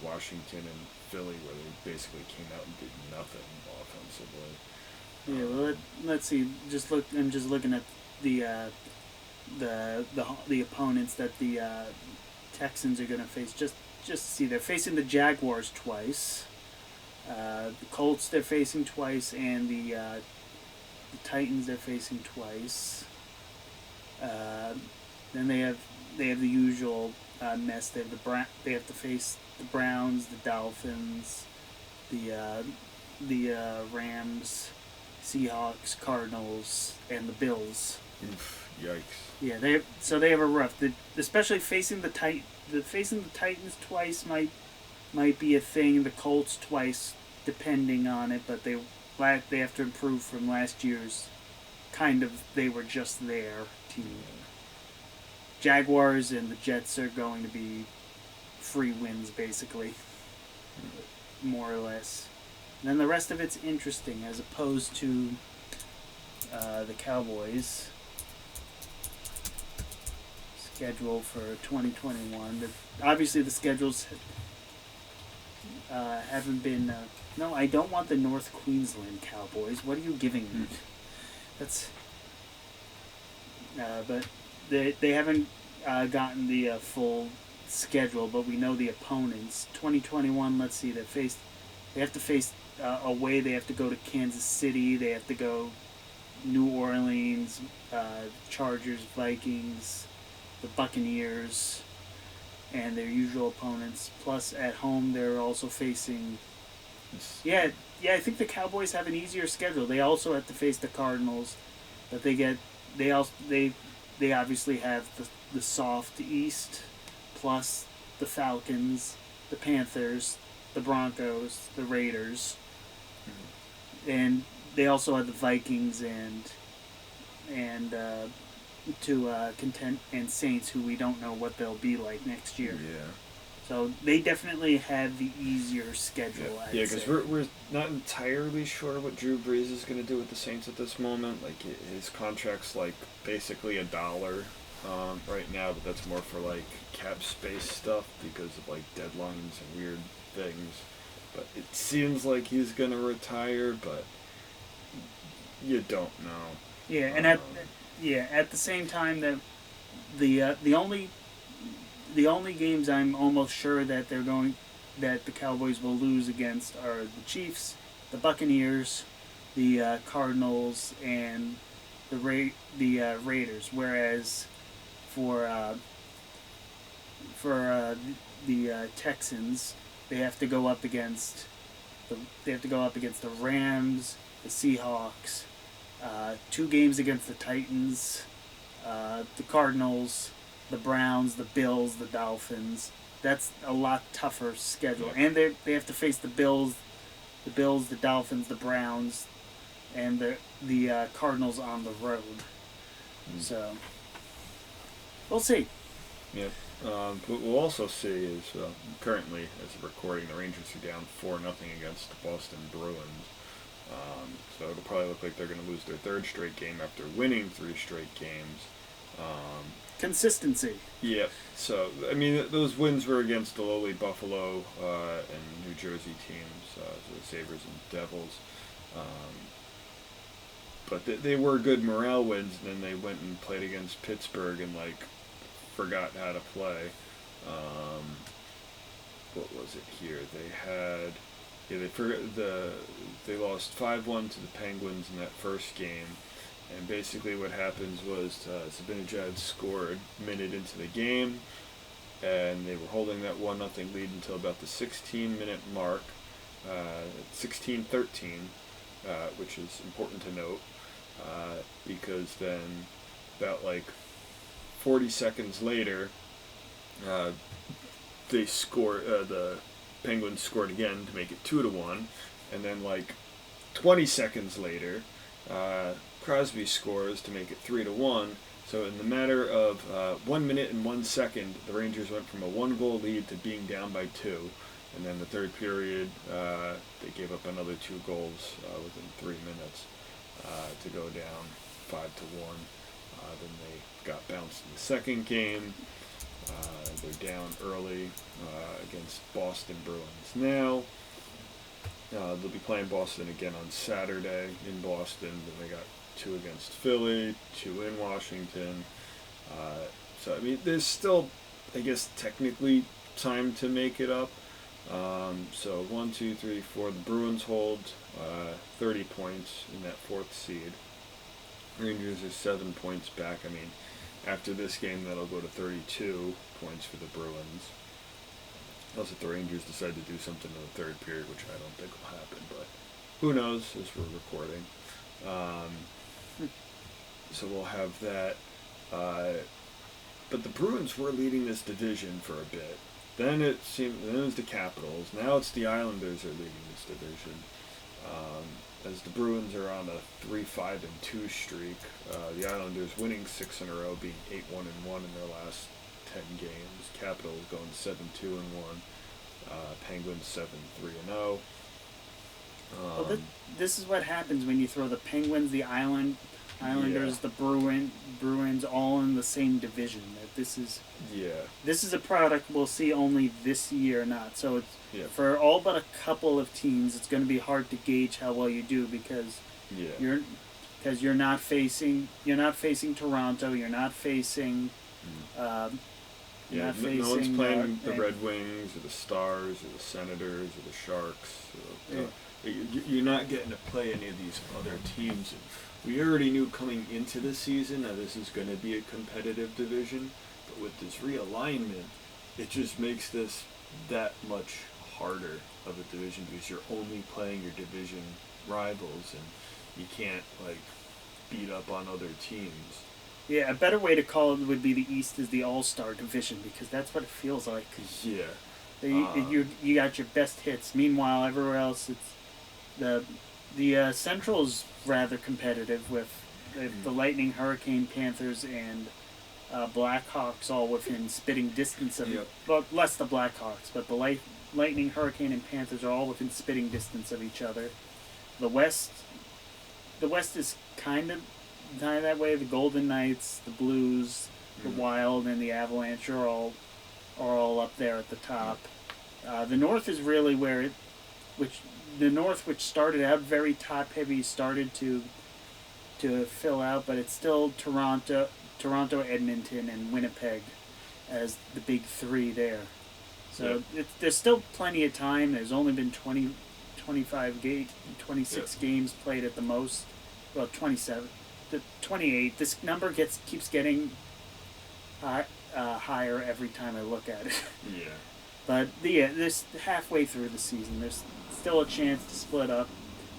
Washington and Philly, where they basically came out and did nothing offensively. Yeah, well, let's see. I'm just looking at the opponents that the Texans are going to face. Just to see, they're facing the Jaguars twice, the Colts they're facing twice, and the Titans they're facing twice. Then they have the usual mess. They have to face the Browns, the Dolphins, the Rams, Seahawks, Cardinals, and the Bills. Oof, yikes. Yeah, they have a rough. Especially facing the Titans twice might be a thing. The Colts twice, depending on it, but they have to improve from last year's. Kind of, they were just there team. Jaguars and the Jets are going to be free wins, basically, more or less. And then the rest of it's interesting, as opposed to the Cowboys' schedule for 2021. Obviously, the schedules haven't been. No, I don't want the North Queensland Cowboys. What are you giving me? That's. But they haven't gotten the full schedule, but we know the opponents. 2021. Let's see. They have to face away. They have to go to Kansas City. They have to go New Orleans, Chargers, Vikings, the Buccaneers, and their usual opponents. Plus, at home, they're also facing. Yeah, I think the Cowboys have an easier schedule. They also have to face the Cardinals, but they obviously have the soft East, plus the Falcons, the Panthers, the Broncos, the Raiders, and they also have the Vikings and content and Saints, who we don't know what they'll be like next year. Yeah. So they definitely have the easier schedule. Yeah, because we're not entirely sure what Drew Brees is going to do with the Saints at this moment. Like, his contract's like basically $1 right now, but that's more for like cap space stuff because of like deadlines and weird things. But it seems like he's going to retire, but you don't know. Yeah, and at the same time, that the only games I'm almost sure that the Cowboys will lose against are the Chiefs, the Buccaneers, the Cardinals, and the Raiders. Whereas for the Texans, they have to go up against the Rams, the Seahawks, 2 games against the Titans, the Cardinals, the Browns, the Bills, the Dolphins. That's a lot tougher schedule, and they have to face the Bills, the Dolphins, the Browns, and the Cardinals on the road. So we'll see. Yeah. What we'll also see is currently, as of recording, the Rangers are down 4-0 against the Boston Bruins. So it'll probably look like they're going to lose their 3rd straight game after winning 3 straight games. Consistency. Yeah. So, I mean, those wins were against the lowly Buffalo and New Jersey teams, so the Sabres and Devils. But they were good morale wins, and then they went and played against Pittsburgh and, like, forgot how to play. What was it here? They had... Yeah, they lost 5-1 to the Penguins in that first game. And basically what happens was Zibanejad scored a minute into the game, and they were holding that 1-0 lead until about the 16-minute mark, 16-13, which is important to note, because then about like 40 seconds later, they score. The Penguins scored again to make it 2-1, and then like 20 seconds later, Crosby scores to make it 3-1. So in the matter of 1 minute and 1 second, the Rangers went from a 1-goal lead to being down by 2. And then the third period, they gave up another 2 goals within 3 minutes to go down 5-1. Then they got bounced in the second game. They're down early against Boston Bruins now. They'll be playing Boston again on Saturday in Boston. Then they got 2 against Philly, 2 in Washington. So, I mean, there's still, I guess, technically time to make it up. So 1, 2, 3, 4. The Bruins hold 30 points in that 4th seed. Rangers are 7 points back. I mean, after this game, that'll go to 32 points for the Bruins. Unless if the Rangers decide to do something in the third period, which I don't think will happen, but who knows as we're recording. So we'll have that. But the Bruins were leading this division for a bit. Then it was the Capitals. Now it's the Islanders are leading this division. As the Bruins are on a 3-5-2 streak. The Islanders winning 6 in a row, being 8-1-1 in their last 10 games. Capitals going 7-2-1. Penguins 7-3-0. Well, this is what happens when you throw the Penguins, the Islanders, the Bruins all in the same division. That this is a product we'll see only this year, not so. It's for all but a couple of teams. It's going to be hard to gauge how well you do because you're not facing Toronto. You're not facing. No one's playing the Red Wings or the Stars or the Senators or the Sharks. You're not getting to play any of these other teams. we already knew coming into the season that this is going to be a competitive division, but with this realignment, it just makes this that much harder of a division because you're only playing your division rivals and you can't like beat up on other teams. Yeah, a better way to call it would be the East is the All-Star division because that's what it feels like. Yeah. You got your best hits. Meanwhile, everywhere else, it's the Central's rather competitive with the Lightning, Hurricane, Panthers, and Blackhawks all within spitting distance of well, less the Blackhawks, but the Lightning, Hurricane, and Panthers are all within spitting distance of each other. The West is kind of that way. The Golden Knights, the Blues, the Wild, and the Avalanche are all up there at the top. The North is really where the North, which started out very top heavy, started to fill out, but it's still Toronto, Edmonton, and Winnipeg as the big three there. So there's still plenty of time. There's only been 26 games played at the most. Well, 27, 28. This number keeps getting higher every time I look at it. Yeah. But this halfway through the season, there's still a chance to split up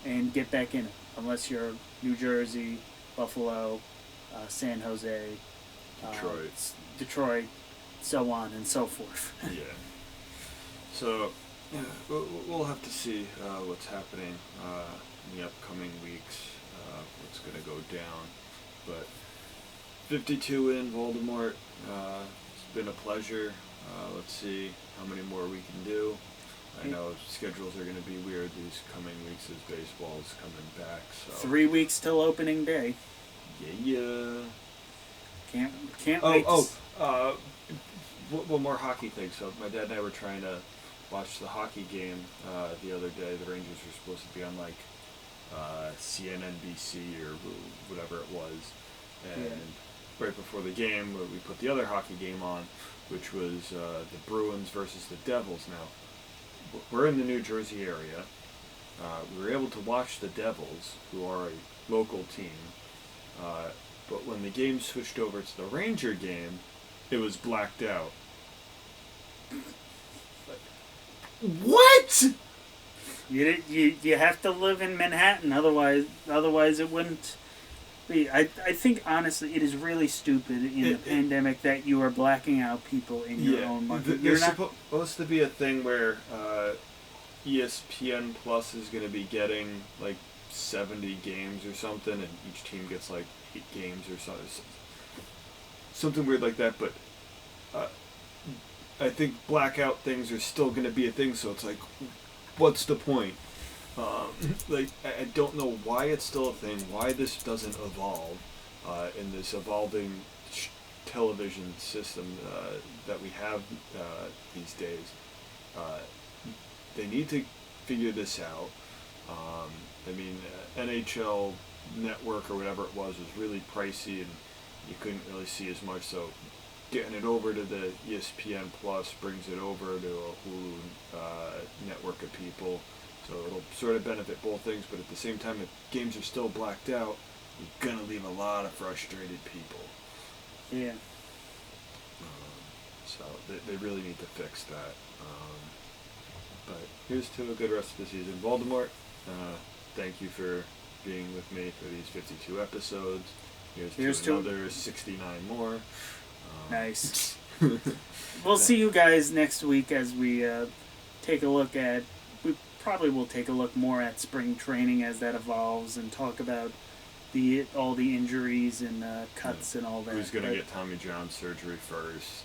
and get back in it, unless you're New Jersey, Buffalo, San Jose, Detroit, so on and so forth. Yeah. So we'll have to see what's happening in the upcoming weeks, what's going to go down. But 52 in Voldemort. It's been a pleasure. Let's see how many more we can do. I know schedules are going to be weird these coming weeks as baseball's coming back. So 3 weeks till opening day. Yeah. Can't wait. One more hockey thing. So my dad and I were trying to watch the hockey game the other day. The Rangers were supposed to be on like CNNBC or whatever it was, and right before the game we put the other hockey game on, which was the Bruins versus the Devils. Now we're in the New Jersey area. We were able to watch the Devils, who are a local team, but when the game switched over to the Ranger game, it was blacked out. What? You have to live in Manhattan, otherwise it wouldn't be. I think honestly it is really stupid in the pandemic that you are blacking out people in your own market. There's supposed to be a thing where ESPN Plus is going to be getting like 70 games or something, and each team gets like 8 games or something weird like that. But I think blackout things are still going to be a thing, so it's like, what's the point? Like, I don't know why it's still a thing, why this doesn't evolve in this evolving television system that we have these days. They need to figure this out. I mean, NHL Network or whatever it was really pricey, and you couldn't really see as much, so getting it over to the ESPN Plus brings it over to a Hulu network of people, so it'll sort of benefit both things, but at the same time, if games are still blacked out, you're going to leave a lot of frustrated people. Yeah. So they really need to fix that. But here's to a good rest of the season. Voldemort, thank you for being with me for these 52 episodes. Here's to another 69 more. Nice. We'll see you guys next week as we take a look at. We probably will take a look more at spring training as that evolves and talk about all the injuries and cuts and all that. Who's going to get Tommy John surgery first?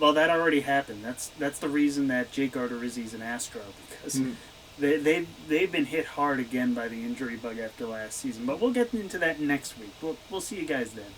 Well, that already happened. That's the reason that Jake Arterizzi's an Astro, because they've been hit hard again by the injury bug after last season. But we'll get into that next week. We'll see you guys then.